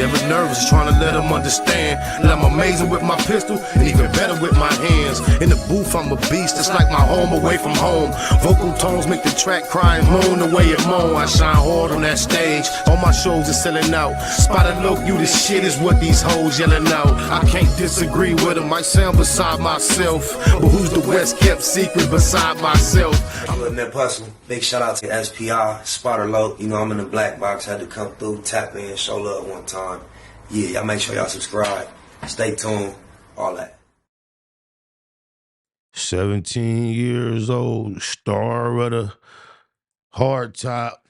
never nervous, trying to let them understand that I'm amazing with my pistol and even better with my hands. In the booth, I'm a beast, it's like my home away from home. Vocal tones make the track cry and moan the way it moan. I shine hard on that stage, all my shows are selling out. Spotted look, you this shit is what these hoes yelling out. I can't disagree with them, I sound beside myself. But who's the West kept secret beside myself? I'm a Nip Hustle. Big shout out to SPI, Spotter Low. You know I'm in the black box, had to come through, tap in, show love one time. Yeah, y'all make sure y'all subscribe. Stay tuned, all that. 17 years old, star of the hard top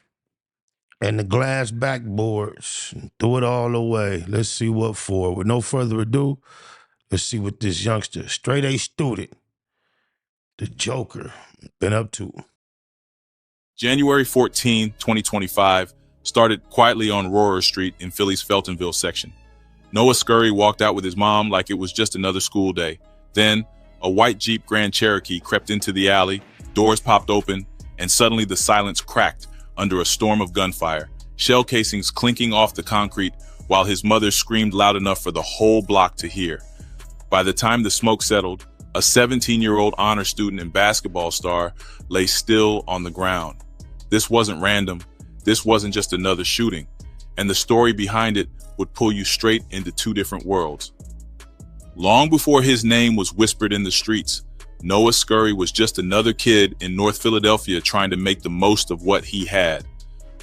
and the glass backboards. Threw it all away. Let's see what for. With no further ado, let's see what this youngster, straight A student, the Joker, been up to. January 14, 2025, started quietly on Rohrer Street in Philly's Feltonville section. Noah Scurry walked out with his mom like it was just another school day. Then, a white Jeep Grand Cherokee crept into the alley, doors popped open, and suddenly the silence cracked under a storm of gunfire, shell casings clinking off the concrete while his mother screamed loud enough for the whole block to hear. By the time the smoke settled, a 17-year-old honor student and basketball star lay still on the ground. This wasn't random. This wasn't just another shooting. And the story behind it would pull you straight into two different worlds. Long before his name was whispered in the streets, Noah Scurry was just another kid in North Philadelphia trying to make the most of what he had.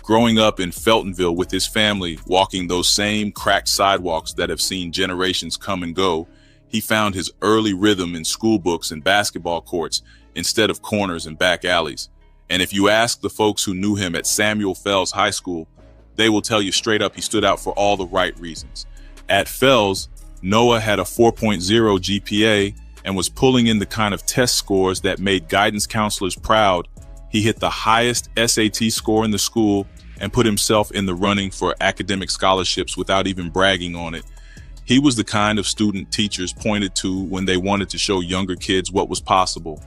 Growing up in Feltonville with his family, walking those same cracked sidewalks that have seen generations come and go, he found his early rhythm in school books and basketball courts instead of corners and back alleys. And if you ask the folks who knew him at Samuel Fells High School, they will tell you straight up he stood out for all the right reasons. At Fells, Noah had a 4.0 GPA and was pulling in the kind of test scores that made guidance counselors proud. He hit the highest SAT score in the school and put himself in the running for academic scholarships without even bragging on it. He was the kind of student teachers pointed to when they wanted to show younger kids what was possible.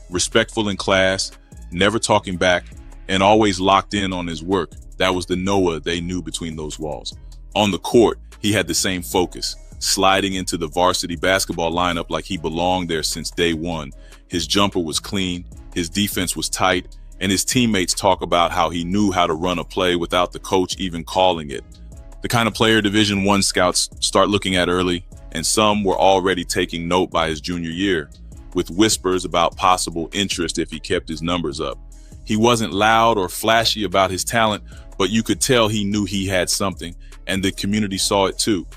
Respectful in class, never talking back, and always locked in on his work. That was the Noah they knew between those walls. On the court, he had the same focus, sliding into the varsity basketball lineup like he belonged there since day one. His jumper was clean, his defense was tight, and his teammates talk about how he knew how to run a play without the coach even calling it. The kind of player Division I scouts start looking at early, and some were already taking note by his junior year, with whispers about possible interest if he kept his numbers up. He wasn't loud or flashy about his talent, but you could tell he knew he had something, and the community saw it too.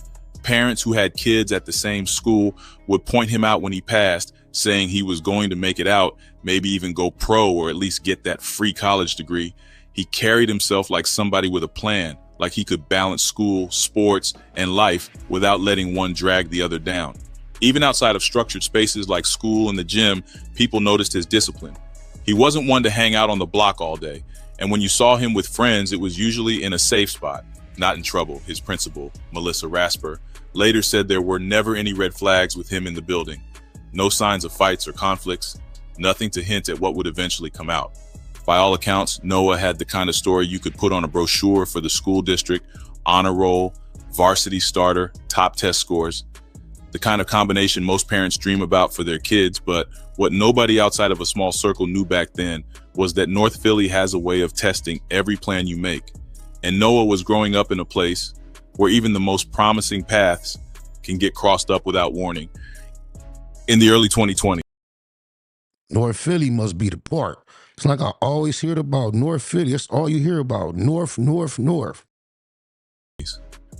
Parents who had kids at the same school would point him out when he passed, saying he was going to make it out, maybe even go pro or at least get that free college degree. He carried himself like somebody with a plan, like he could balance school, sports, and life without letting one drag the other down. Even outside of structured spaces like school and the gym, people noticed his discipline. He wasn't one to hang out on the block all day, and when you saw him with friends, it was usually in a safe spot, not in trouble. His principal, Melissa Rasper, later said there were never any red flags with him in the building. No signs of fights or conflicts, nothing to hint at what would eventually come out. By all accounts, Noah had the kind of story you could put on a brochure for the school district, honor roll, varsity starter, top test scores. The kind of combination most parents dream about for their kids, but what nobody outside of a small circle knew back then was that North Philly has a way of testing every plan you make. And Noah was growing up in a place where even the most promising paths can get crossed up without warning. In the early 2020s, North Philly must be the part. It's like I always heard about North Philly. That's all you hear about. North.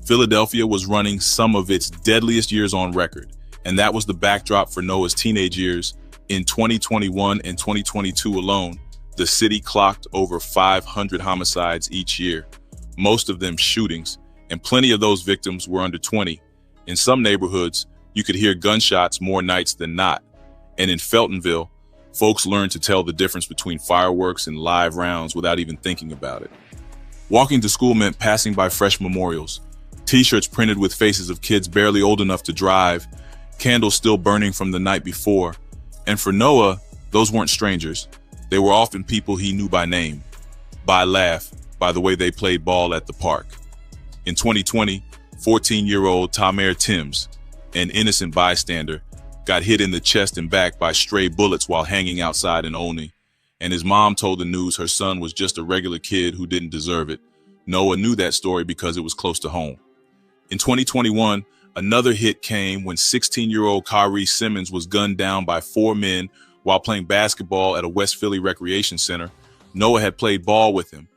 Philadelphia was running some of its deadliest years on record, and that was the backdrop for Noah's teenage years. In 2021 and 2022 alone, the city clocked over 500 homicides each year, most of them shootings, and plenty of those victims were under 20. In some neighborhoods, you could hear gunshots more nights than not. And in Feltonville, folks learned to tell the difference between fireworks and live rounds without even thinking about it. Walking to school meant passing by fresh memorials, t-shirts printed with faces of kids barely old enough to drive, candles still burning from the night before. And for Noah, those weren't strangers. They were often people he knew by name, by laugh, by the way they played ball at the park. In 2020, 14-year-old Tamer Timms, an innocent bystander, got hit in the chest and back by stray bullets while hanging outside in Olney, and his mom told the news her son was just a regular kid who didn't deserve it. Noah knew that story because it was close to home. In 2021, another hit came when 16-year-old Kyrie Simmons was gunned down by 4 men while playing basketball at a West Philly recreation center. Noah had played ball with him.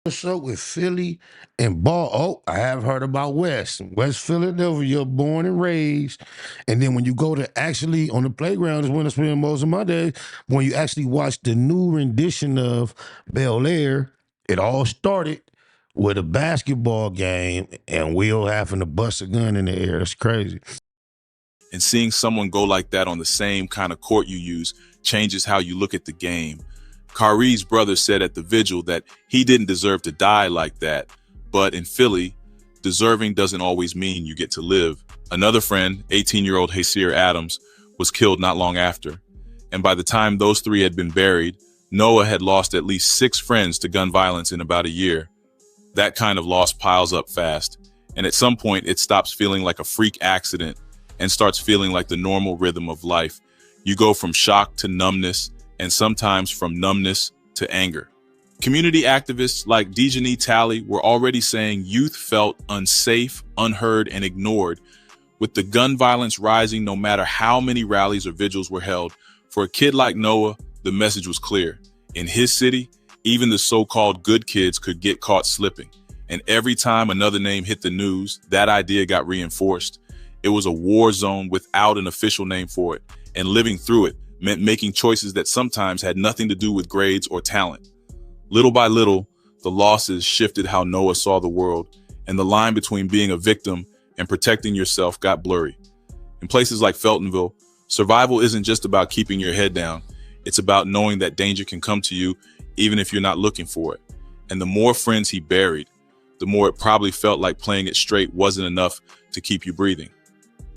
What's up with Philly and ball? Oh, I have heard about West Philadelphia. You're born and raised, and then when you go to actually on the playground is when I spend most of my days. When you actually watch the new rendition of Bel Air, it all started with a basketball game and Will having to bust a gun in the air. It's crazy. And seeing someone go like that on the same kind of court you use changes how you look at the game. Kyrie's brother said at the vigil that he didn't deserve to die like that, but in Philly, deserving doesn't always mean you get to live. Another friend, 18-year-old Hasir Adams, was killed not long after. And by the time those 3 had been buried, Noah had lost at least 6 friends to gun violence in about a year. That kind of loss piles up fast, and at some point it stops feeling like a freak accident and starts feeling like the normal rhythm of life. You go from shock to numbness, and sometimes from numbness to anger. Community activists like Dejani Talley were already saying youth felt unsafe, unheard, and ignored. With the gun violence rising no matter how many rallies or vigils were held, for a kid like Noah, the message was clear. In his city, even the so-called good kids could get caught slipping. And every time another name hit the news, that idea got reinforced. It was a war zone without an official name for it, and living through it meant making choices that sometimes had nothing to do with grades or talent. Little by little, the losses shifted how Noah saw the world, and the line between being a victim and protecting yourself got blurry. In places like Feltonville, survival isn't just about keeping your head down. It's about knowing that danger can come to you even if you're not looking for it. And the more friends he buried, the more it probably felt like playing it straight wasn't enough to keep you breathing.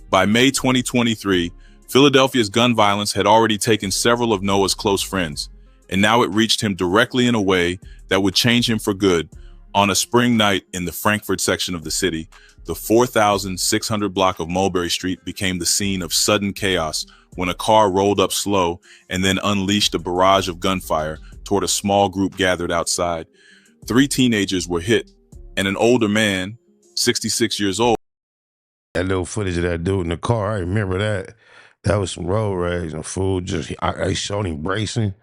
By May 2023, Philadelphia's gun violence had already taken several of Noah's close friends, and now it reached him directly in a way that would change him for good. On a spring night in the Frankfurt section of the city, the 4,600 block of Mulberry Street became the scene of sudden chaos when a car rolled up slow and then unleashed a barrage of gunfire toward a small group gathered outside. 3 teenagers were hit, and an older man, 66 years old. That little footage of that dude in the car, I remember that. That was some road rage and fool. I showed him bracing,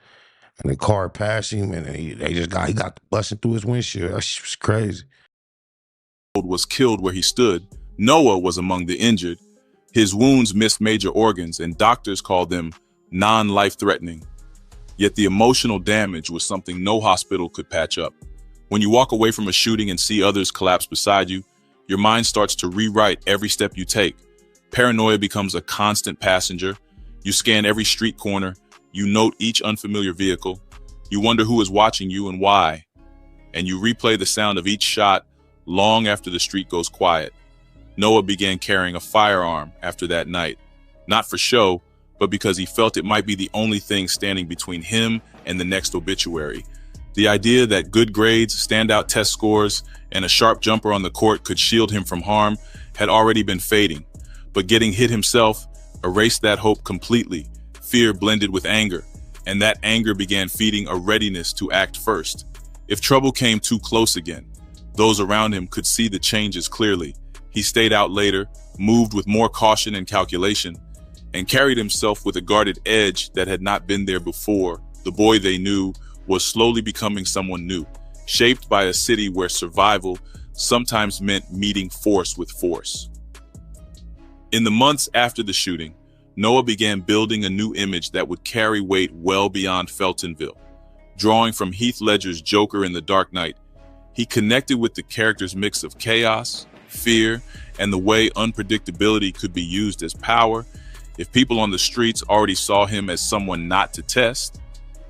and the car passed him, and he got busting through his windshield. That shit was crazy. Was killed where he stood. Noah was among the injured. His wounds missed major organs, and doctors called them non-life-threatening. Yet the emotional damage was something no hospital could patch up. When you walk away from a shooting and see others collapse beside you, your mind starts to rewrite every step you take. Paranoia becomes a constant passenger. You scan every street corner. You note each unfamiliar vehicle. You wonder who is watching you and why. And you replay the sound of each shot long after the street goes quiet. Noah began carrying a firearm after that night, not for show, but because he felt it might be the only thing standing between him and the next obituary. The idea that good grades, standout test scores, and a sharp jumper on the court could shield him from harm had already been fading. But getting hit himself erased that hope completely. Fear blended with anger, and that anger began feeding a readiness to act first. If trouble came too close again, those around him could see the changes clearly. He stayed out later, moved with more caution and calculation, and carried himself with a guarded edge that had not been there before. The boy they knew was slowly becoming someone new, shaped by a city where survival sometimes meant meeting force with force. In the months after the shooting, Noah began building a new image that would carry weight well beyond Feltonville. Drawing from Heath Ledger's Joker in The Dark Knight, he connected with the character's mix of chaos, fear, and the way unpredictability could be used as power. If people on the streets already saw him as someone not to test,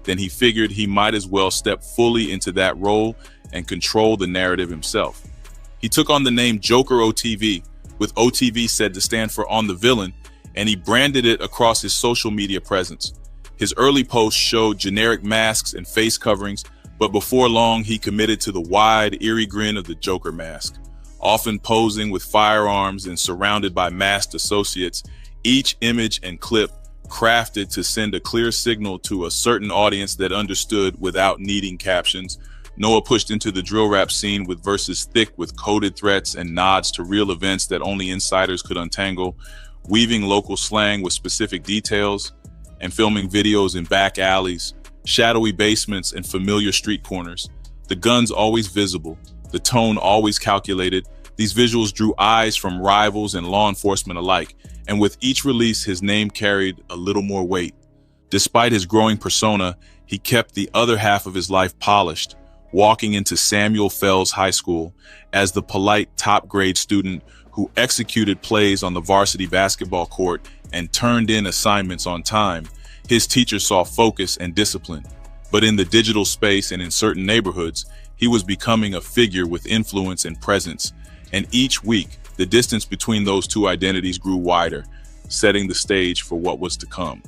then he figured he might as well step fully into that role and control the narrative himself. He took on the name Joker OTV, with OTV said to stand for On the Villain, and he branded it across his social media presence. His early posts showed generic masks and face coverings, but before long he committed to the wide, eerie grin of the Joker mask. often posing with firearms and surrounded by masked associates, each image and clip crafted to send a clear signal to a certain audience that understood without needing captions. Noah pushed into the drill rap scene with verses thick with coded threats and nods to real events that only insiders could untangle, weaving local slang with specific details, and filming videos in back alleys, shadowy basements, and familiar street corners. The guns always visible, the tone always calculated. These visuals drew eyes from rivals and law enforcement alike, and with each release, his name carried a little more weight. Despite his growing persona, he kept the other half of his life polished, walking into Samuel Fells High School as the polite top-grade student who executed plays on the varsity basketball court and turned in assignments on time. His teachers saw focus and discipline, but in the digital space and in certain neighborhoods, he was becoming a figure with influence and presence. And each week, the distance between those two identities grew wider, setting the stage for what was to come.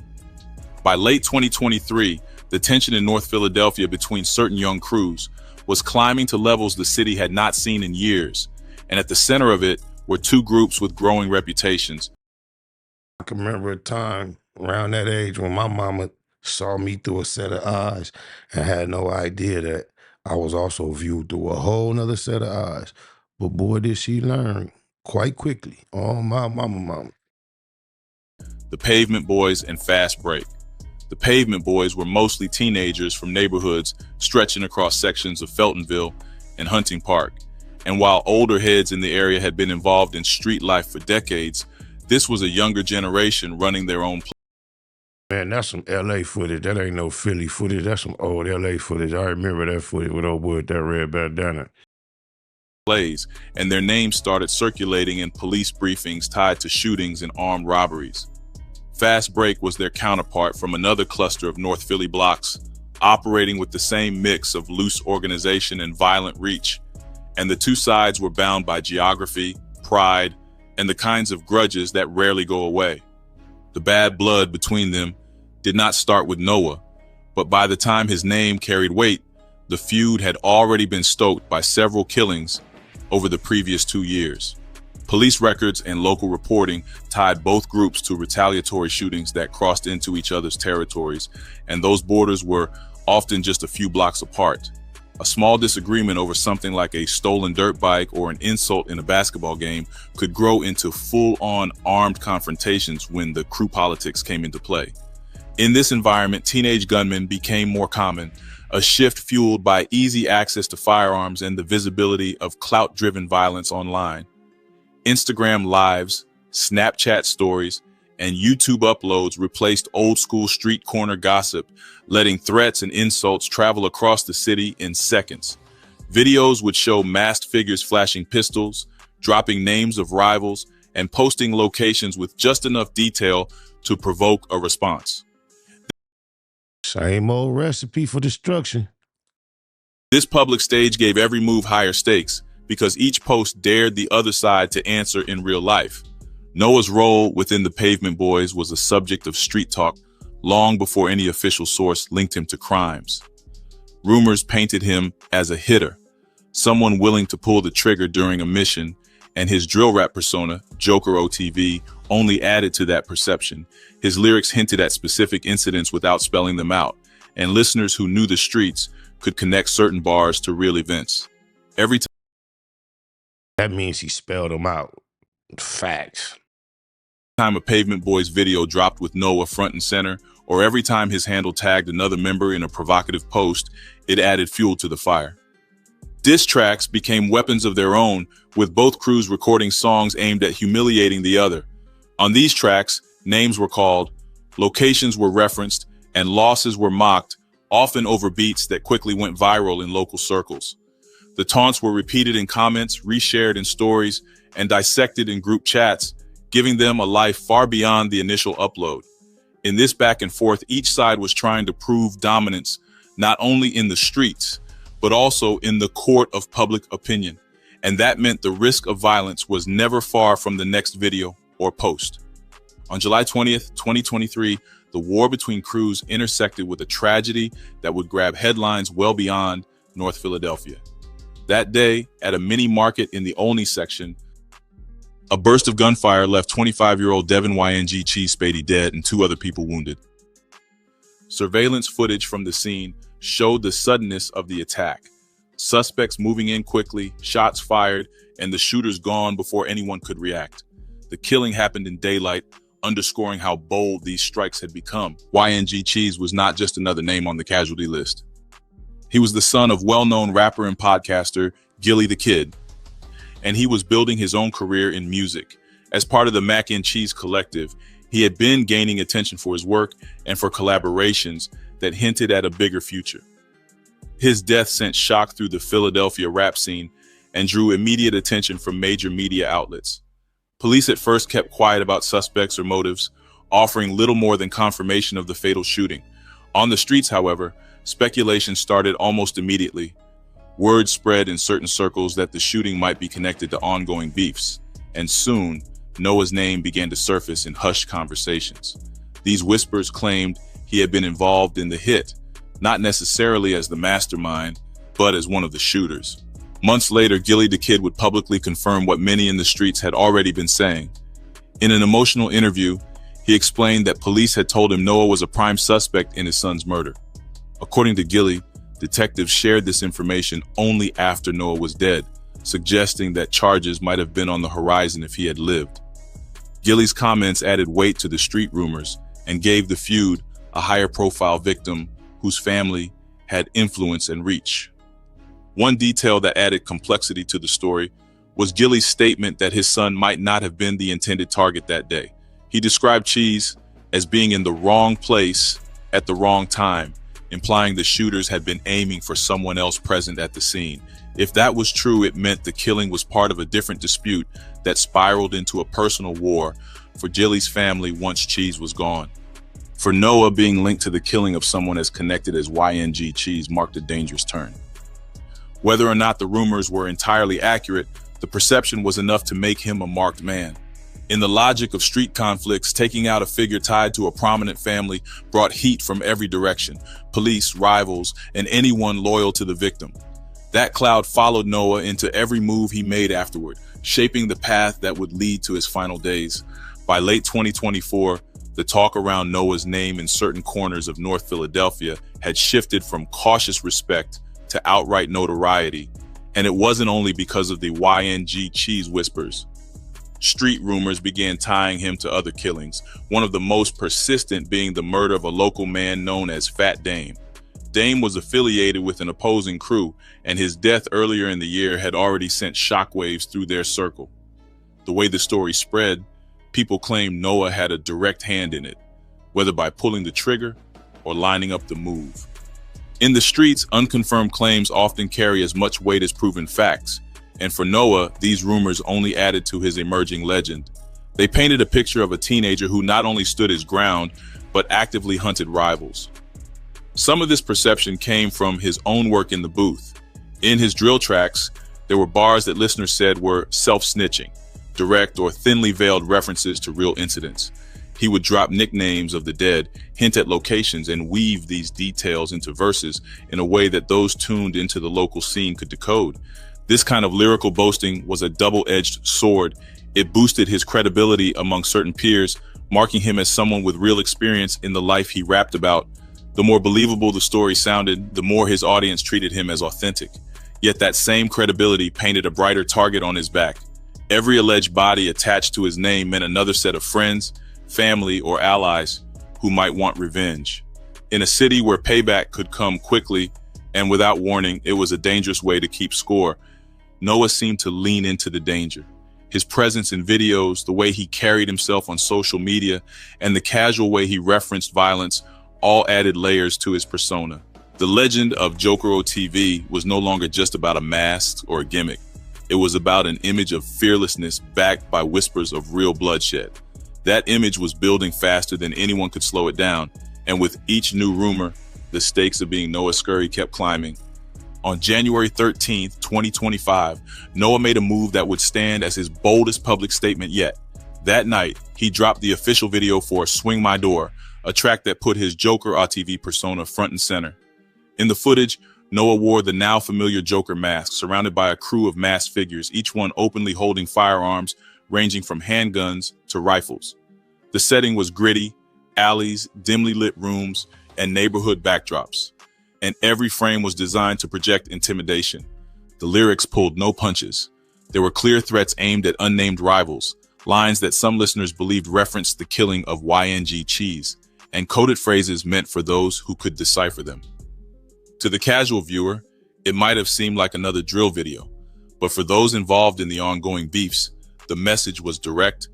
By late 2023, the tension in North Philadelphia between certain young crews was climbing to levels the city had not seen in years, and at the center of it were two groups with growing reputations. I can remember a time around that age when my mama saw me through a set of eyes and had no idea that I was also viewed through a whole nother set of eyes. But boy, did she learn quite quickly. Oh, my mama. The Pavement Boys and Fast Break. The Pavement Boys were mostly teenagers from neighborhoods stretching across sections of Feltonville and Hunting Park. And while older heads in the area had been involved in street life for decades, this was a younger generation running their own Man, that's some L.A. footage. That ain't no Philly footage. That's some old L.A. footage. I remember that footage with old boy with that red bandana. plays, and their names started circulating in police briefings tied to shootings and armed robberies. Fast Break was their counterpart from another cluster of North Philly blocks, operating with the same mix of loose organization and violent reach. And the two sides were bound by geography, pride, and the kinds of grudges that rarely go away. The bad blood between them did not start with Noah, but by the time his name carried weight, the feud had already been stoked by several killings over the previous 2 years. Police records and local reporting tied both groups to retaliatory shootings that crossed into each other's territories, and those borders were often just a few blocks apart. A small disagreement over something like a stolen dirt bike or an insult in a basketball game could grow into full-on armed confrontations when the crew politics came into play. In this environment, teenage gunmen became more common, a shift fueled by easy access to firearms and the visibility of clout-driven violence online. Instagram lives, Snapchat stories, and YouTube uploads replaced old-school street corner gossip, letting threats and insults travel across the city in seconds. Videos would show masked figures flashing pistols, dropping names of rivals, and posting locations with just enough detail to provoke a response. Same old recipe for destruction. This public stage gave every move higher stakes because each post dared the other side to answer in real life. Noah's role within the Pavement Boys was a subject of street talk long before any official source linked him to crimes. Rumors painted him as a hitter, someone willing to pull the trigger during a mission, and his drill rap persona, Joker OTV, only added to that perception. His lyrics hinted at specific incidents without spelling them out, and listeners who knew the streets could connect certain bars to real events. Every That means he spelled them out. Facts. time a Pavement Boys video dropped with Noah front and center, or every time his handle tagged another member in a provocative post, it added fuel to the fire. Diss tracks became weapons of their own, with both crews recording songs aimed at humiliating the other. On these tracks, names were called, locations were referenced, and losses were mocked, often over beats that quickly went viral in local circles. The taunts were repeated in comments, reshared in stories, and dissected in group chats, giving them a life far beyond the initial upload. In this back and forth, each side was trying to prove dominance, not only in the streets, but also in the court of public opinion. And that meant the risk of violence was never far from the next video or post. On July 20th, 2023, the war between crews intersected with a tragedy that would grab headlines well beyond North Philadelphia. That day, at a mini market in the Olney section, a burst of gunfire left 25-year-old Devin YNG Cheese Spady dead and 2 other people wounded. Surveillance footage from the scene showed the suddenness of the attack. Suspects moving in quickly, shots fired, and the shooters gone before anyone could react. The killing happened in daylight, underscoring how bold these strikes had become. YNG Cheese was not just another name on the casualty list. He was the son of well-known rapper and podcaster Gillie the Kid, and he was building his own career in music. As part of the Mac and Cheese Collective, he had been gaining attention for his work and for collaborations that hinted at a bigger future. His death sent shock through the Philadelphia rap scene and drew immediate attention from major media outlets. Police at first kept quiet about suspects or motives, offering little more than confirmation of the fatal shooting. On the streets, however, speculation started almost immediately. Word spread in certain circles that the shooting might be connected to ongoing beefs, and soon, Noah's name began to surface in hushed conversations. These whispers claimed he had been involved in the hit, not necessarily as the mastermind, but as one of the shooters. Months later, Gillie the Kid would publicly confirm what many in the streets had already been saying. In an emotional interview, he explained that police had told him Noah was a prime suspect in his son's murder. According to Gillie, detectives shared this information only after Noah was dead, suggesting that charges might have been on the horizon if he had lived. Gillie's comments added weight to the street rumors and gave the feud a higher profile victim whose family had influence and reach. One detail that added complexity to the story was Gillie's statement that his son might not have been the intended target that day. He described Cheese as being in the wrong place at the wrong time, implying the shooters had been aiming for someone else present at the scene. If that was true, it meant the killing was part of a different dispute that spiraled into a personal war for Gillie's family once Cheese was gone. For Noah, being linked to the killing of someone as connected as YNG Cheese marked a dangerous turn. Whether or not the rumors were entirely accurate, the perception was enough to make him a marked man. In the logic of street conflicts, taking out a figure tied to a prominent family brought heat from every direction: police, rivals, and anyone loyal to the victim. That cloud followed Noah into every move he made afterward, shaping the path that would lead to his final days. By late 2024, the talk around Noah's name in certain corners of North Philadelphia had shifted from cautious respect to outright notoriety, and it wasn't only because of the YNG Cheese whispers. Street rumors began tying him to other killings, one of the most persistent being the murder of a local man known as Fat Dame. Dame was affiliated with an opposing crew, and his death earlier in the year had already sent shockwaves through their circle. The way the story spread, people claimed Noah had a direct hand in it, whether by pulling the trigger or lining up the move. In the streets, unconfirmed claims often carry as much weight as proven facts, and for Noah, these rumors only added to his emerging legend. They painted a picture of a teenager who not only stood his ground, but actively hunted rivals. Some of this perception came from his own work in the booth. In his drill tracks, there were bars that listeners said were self-snitching, direct or thinly veiled references to real incidents. He would drop nicknames of the dead, hint at locations, and weave these details into verses in a way that those tuned into the local scene could decode. This kind of lyrical boasting was a double-edged sword. It boosted his credibility among certain peers, marking him as someone with real experience in the life he rapped about. The more believable the story sounded, the more his audience treated him as authentic. Yet that same credibility painted a brighter target on his back. Every alleged body attached to his name meant another set of friends, family, or allies who might want revenge. In a city where payback could come quickly and without warning, it was a dangerous way to keep score. Noah seemed to lean into the danger. His presence in videos, the way he carried himself on social media, and the casual way he referenced violence all added layers to his persona. The legend of Joker OTV was no longer just about a mask or a gimmick. It was about an image of fearlessness backed by whispers of real bloodshed. That image was building faster than anyone could slow it down, and with each new rumor, the stakes of being Noah Scurry kept climbing. On January 13th, 2025, Noah made a move that would stand as his boldest public statement yet. That night, he dropped the official video for Swing My Door, a track that put his Joker OTV persona front and center. In the footage, Noah wore the now familiar Joker mask, surrounded by a crew of masked figures, each one openly holding firearms ranging from handguns to rifles. The setting was gritty, alleys, dimly lit rooms, and neighborhood backdrops. And every frame was designed to project intimidation. The lyrics pulled no punches. There were clear threats aimed at unnamed rivals, lines that some listeners believed referenced the killing of YNG Cheese, and coded phrases meant for those who could decipher them. To the casual viewer, it might have seemed like another drill video, but for those involved in the ongoing beefs, the message was direct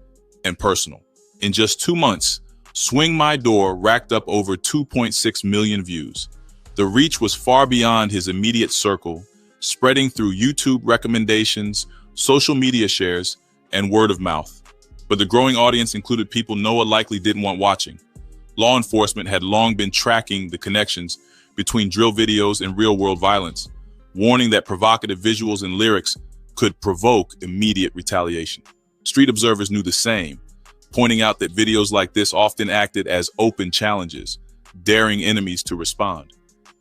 and personal. In just 2 months, Swing My Door racked up over 2.6 million views. The reach was far beyond his immediate circle, spreading through YouTube recommendations, social media shares, and word of mouth. But the growing audience included people Noah likely didn't want watching. Law enforcement had long been tracking the connections between drill videos and real-world violence, warning that provocative visuals and lyrics could provoke immediate retaliation. Street observers knew the same, pointing out that videos like this often acted as open challenges, daring enemies to respond.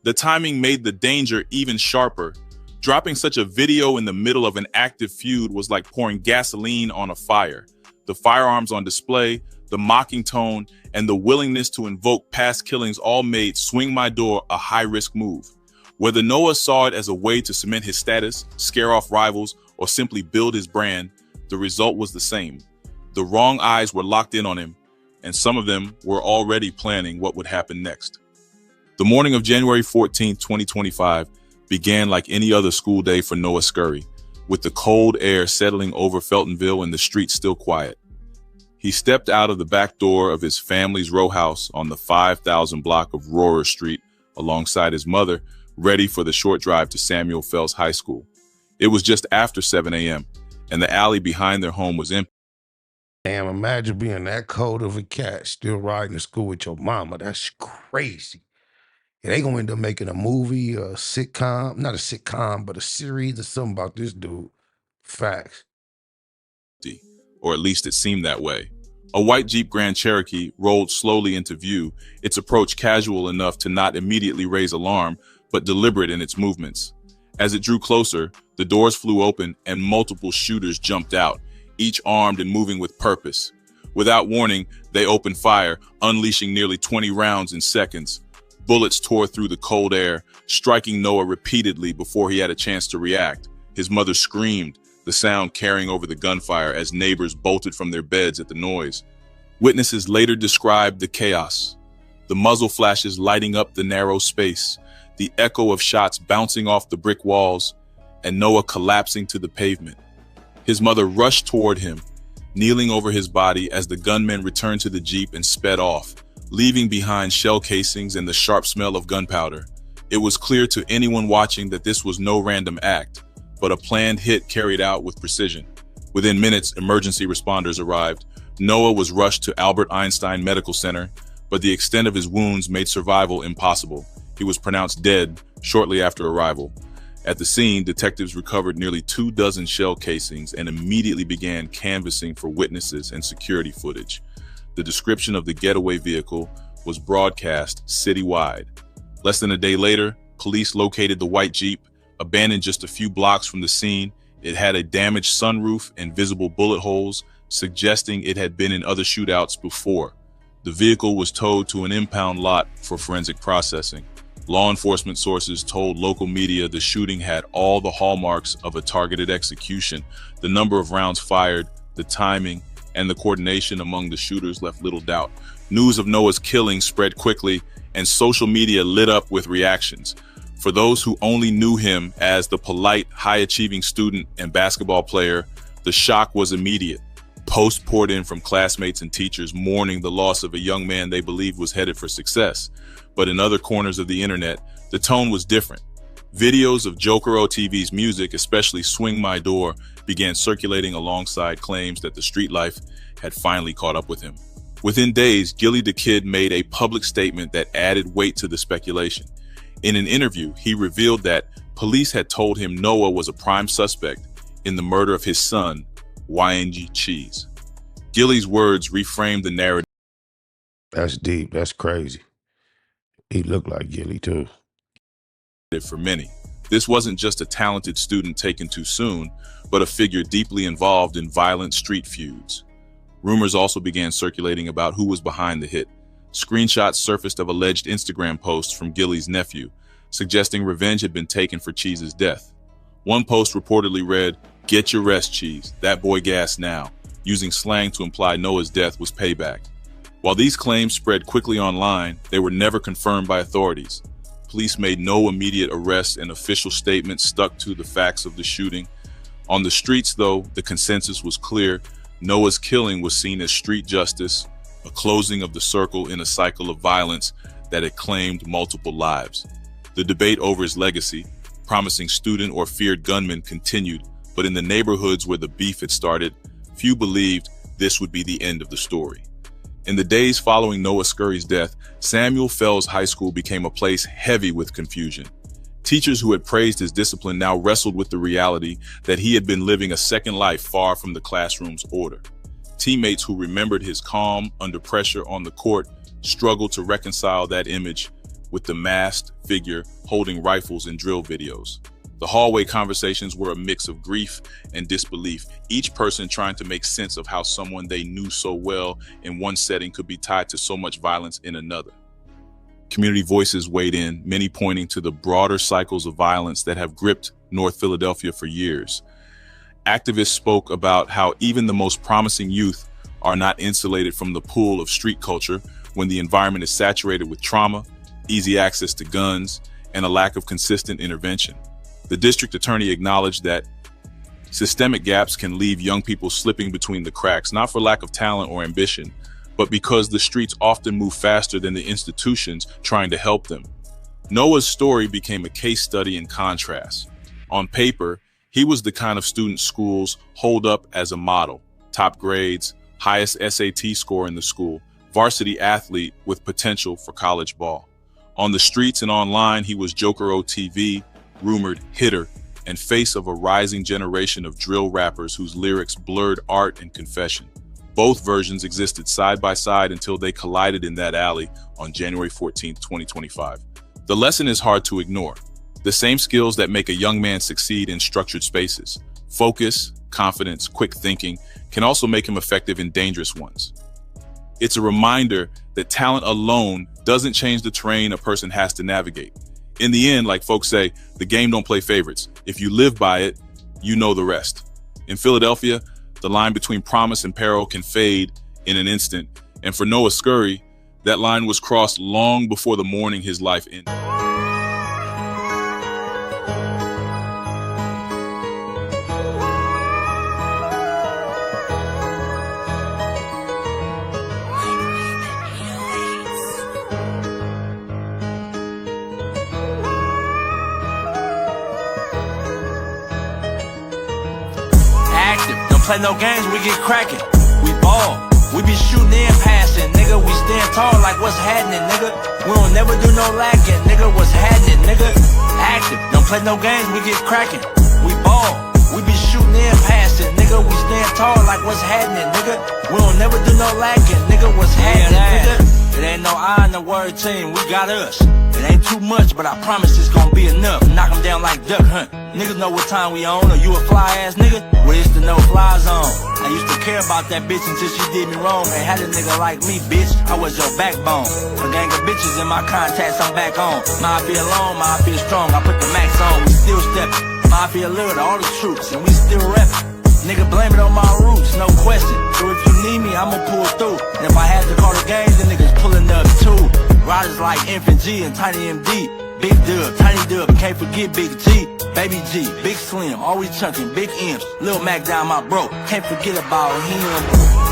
The timing made the danger even sharper. Dropping such a video in the middle of an active feud was like pouring gasoline on a fire. The firearms on display, the mocking tone, and the willingness to invoke past killings all made Swing My Door a high-risk move. Whether Noah saw it as a way to cement his status, scare off rivals, or simply build his brand, the result was the same. The wrong eyes were locked in on him, and some of them were already planning what would happen next. The morning of January 14, 2025, began like any other school day for Noah Scurry, with the cold air settling over Feltonville and the streets still quiet. He stepped out of the back door of his family's row house on the 5,000 block of Rohrer Street alongside his mother, ready for the short drive to Samuel Fells High School. It was just after 7 a.m., and the alley behind their home was empty. Damn, imagine being that cold of a cat still riding to school with your mama. That's crazy. Yeah, they gonna end up making a movie, a sitcom, not a sitcom, but a series or something about this dude. Facts. Or at least it seemed that way. A white Jeep Grand Cherokee rolled slowly into view, its approach casual enough to not immediately raise alarm, but deliberate in its movements. As it drew closer, the doors flew open and multiple shooters jumped out, each armed and moving with purpose. Without warning, they opened fire, unleashing nearly 20 rounds in seconds. Bullets tore through the cold air, striking Noah repeatedly before he had a chance to react. His mother screamed, the sound carrying over the gunfire as neighbors bolted from their beds at the noise. Witnesses later described the chaos, the muzzle flashes lighting up the narrow space, the echo of shots bouncing off the brick walls, and Noah collapsing to the pavement. His mother rushed toward him, kneeling over his body as the gunmen returned to the Jeep and sped off, leaving behind shell casings and the sharp smell of gunpowder. It was clear to anyone watching that this was no random act, but a planned hit carried out with precision. Within minutes, emergency responders arrived. Noah was rushed to Albert Einstein Medical Center, but the extent of his wounds made survival impossible. He was pronounced dead shortly after arrival. At the scene, detectives recovered nearly 24 shell casings and immediately began canvassing for witnesses and security footage. The description of the getaway vehicle was broadcast citywide. Less than a day later, police located the white Jeep, abandoned just a few blocks from the scene. It had a damaged sunroof and visible bullet holes, suggesting it had been in other shootouts before. The vehicle was towed to an impound lot for forensic processing. Law enforcement sources told local media the shooting had all the hallmarks of a targeted execution. The number of rounds fired, the timing, and the coordination among the shooters left little doubt. News of Noah's killing spread quickly, and social media lit up with reactions. For those who only knew him as the polite, high-achieving student and basketball player, the shock was immediate. Posts poured in from classmates and teachers mourning the loss of a young man they believed was headed for success. But in other corners of the internet, the tone was different. Videos of Joker OTV's music, especially Swing My Door, began circulating alongside claims that the street life had finally caught up with him. Within days, Gillie Da Kid made a public statement that added weight to the speculation. In an interview, he revealed that police had told him Noah was a prime suspect in the murder of his son, YNG Cheese. Gillie's words reframed the narrative. That's deep. That's crazy. He looked like Gillie too. for many. This wasn't just a talented student taken too soon, but a figure deeply involved in violent street feuds. Rumors also began circulating about who was behind the hit. Screenshots surfaced of alleged Instagram posts from Gilly's nephew, suggesting revenge had been taken for Cheese's death. One post reportedly read, "Get your rest, Cheese, that boy gas now," using slang to imply Noah's death was payback. While these claims spread quickly online, they were never confirmed by authorities. Police made no immediate arrests and official statements stuck to the facts of the shooting. On the streets, though, the consensus was clear. Noah's killing was seen as street justice, a closing of the circle in a cycle of violence that had claimed multiple lives. The debate over his legacy, promising student or feared gunman, continued, but in the neighborhoods where the beef had started, few believed this would be the end of the story. In the days following Noah Scurry's death, Samuel Fells High School became a place heavy with confusion. Teachers who had praised his discipline now wrestled with the reality that he had been living a second life far from the classroom's order. Teammates who remembered his calm under pressure on the court struggled to reconcile that image with the masked figure holding rifles in drill videos. The hallway conversations were a mix of grief and disbelief, each person trying to make sense of how someone they knew so well in one setting could be tied to so much violence in another. Community voices weighed in, many pointing to the broader cycles of violence that have gripped North Philadelphia for years. Activists spoke about how even the most promising youth are not insulated from the pool of street culture when the environment is saturated with trauma, easy access to guns, and a lack of consistent intervention. The district attorney acknowledged that systemic gaps can leave young people slipping between the cracks, not for lack of talent or ambition, but because the streets often move faster than the institutions trying to help them. Noah's story became a case study in contrast. On paper, he was the kind of student schools hold up as a model: top grades, highest SAT score in the school, varsity athlete with potential for college ball. On the streets and online, he was Joker OTV, rumored hitter, and face of a rising generation of drill rappers whose lyrics blurred art and confession. Both versions existed side by side until they collided in that alley on January 14, 2025. The lesson is hard to ignore. The same skills that make a young man succeed in structured spaces, focus, confidence, quick thinking, can also make him effective in dangerous ones. It's a reminder that talent alone doesn't change the terrain a person has to navigate. In the end, like folks say, the game don't play favorites. If you live by it, you know the rest. In Philadelphia, the line between promise and peril can fade in an instant. And for Noah Scurry, that line was crossed long before the morning his life ended. Play no games, we get cracking. We ball, we be shooting and passing, nigga. We stand tall like what's happening, nigga. We don't never do no lacking, nigga. What's happening, nigga? Active, don't play no games, we get cracking. We ball, we be shooting and passing, nigga. We stand tall like what's happening, nigga. We don't never do no lacking, nigga. What's happening, nigga? It ain't no I in the word team, we got us. It ain't too much, but I promise it's gonna be enough. Knock 'em down like duck hunt. Niggas know what time we on, or you a fly ass nigga? Well, it's the no fly zone. I used to care about that bitch until she did me wrong. And had a nigga like me, bitch, I was your backbone. A gang of bitches in my contacts, I'm back on. Mafia alone, Mafia strong, I put the max on. We still steppin', Mafia loyal to all the troops, and we still reppin'. Nigga, blame it on my roots, no question. So if you need me, I'ma pull through. And if I had to call the games, the niggas pulling up too. Riders like Infant G and Tiny MD. Big Dub, Tiny Dub, can't forget Big G. Baby G, Big Slim, always chunkin', Big M's. Lil Mac down my bro, can't forget about him.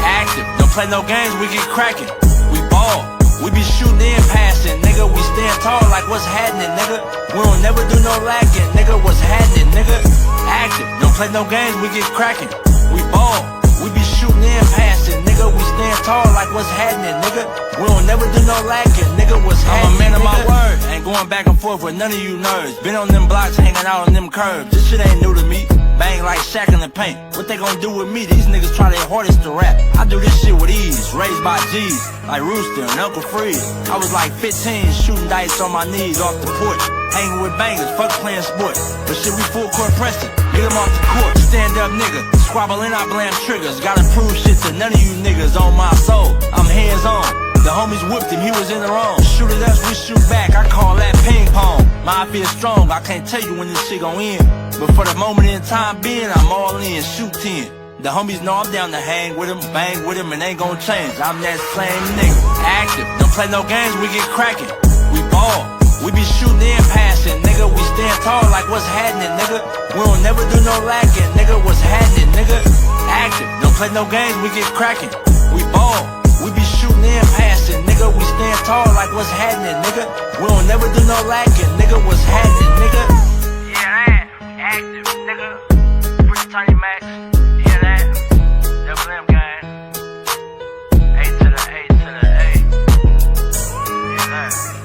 Active, don't play no games, we get cracking. We ball, we be shooting and passing, nigga. We stand tall like what's happening, nigga. We don't never do no lacking, nigga. What's happening, nigga? Active, don't play no games, we get cracking. We ball, we be shooting and passing, nigga. We stand tall like what's happening, nigga. We don't never do no lacking, nigga. What's happening, I'm a man of my word, ain't going back and forth with none of you nerds. Been on them blocks, hanging out on them curves. This shit ain't new to me. Bang like Shaq in the paint. What they gonna do with me? These niggas try their hardest to rap. I do this shit with ease, raised by G's, like Rooster and Uncle Freeze. I was like 15, shooting dice on my knees off the porch. Hanging with bangers, fuck playing sports. But shit, we full court pressing. Get them off the court, stand up nigga. Squabbling, I blam triggers. Gotta prove shit to none of you niggas on my soul. I'm hands on. The homies whipped him, he was in the wrong. Shoot at us, we shoot back. I call that ping pong. My feel strong, I can't tell you when this shit gon' end. But for the moment in time being, I'm all in, shoot 10. The homies know I'm down to hang with him, bang with him, and ain't gon' change. I'm that same nigga. Active, don't play no games, we get cracking. We ball. We be shooting and passing, nigga. We stand tall like what's happening, nigga. We don't never do no lacking, nigga. What's happening, nigga? Active, don't play no games, we get cracking. We ball, we be shooting and passing, nigga. We stand tall like what's happening, nigga. We don't never do no lacking, nigga. What's happening, nigga? Yeah, that, active, nigga. Free Tiny Max, yeah, that. Double M gang. A to the A to the A. Yeah, that.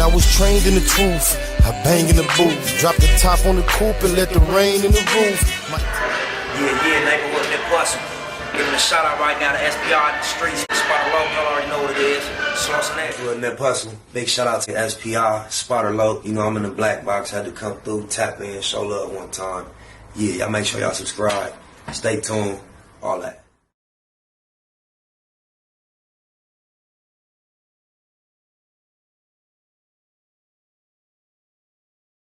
I was trained in the truth. I bang in the booth, drop the top on the coupe and let the rain in the roof. Yeah, neighborhood Nip Hustle. Giving a shout out right now to SPR in the streets. Spotter Low, y'all already know what it is. Sauce and that. Neighborhood Nip Hustle. Big shout out to SPR, Spotter Low. You know I'm in the black box. Had to come through, tap in, show love one time. Yeah, y'all make sure y'all subscribe. Stay tuned. All that.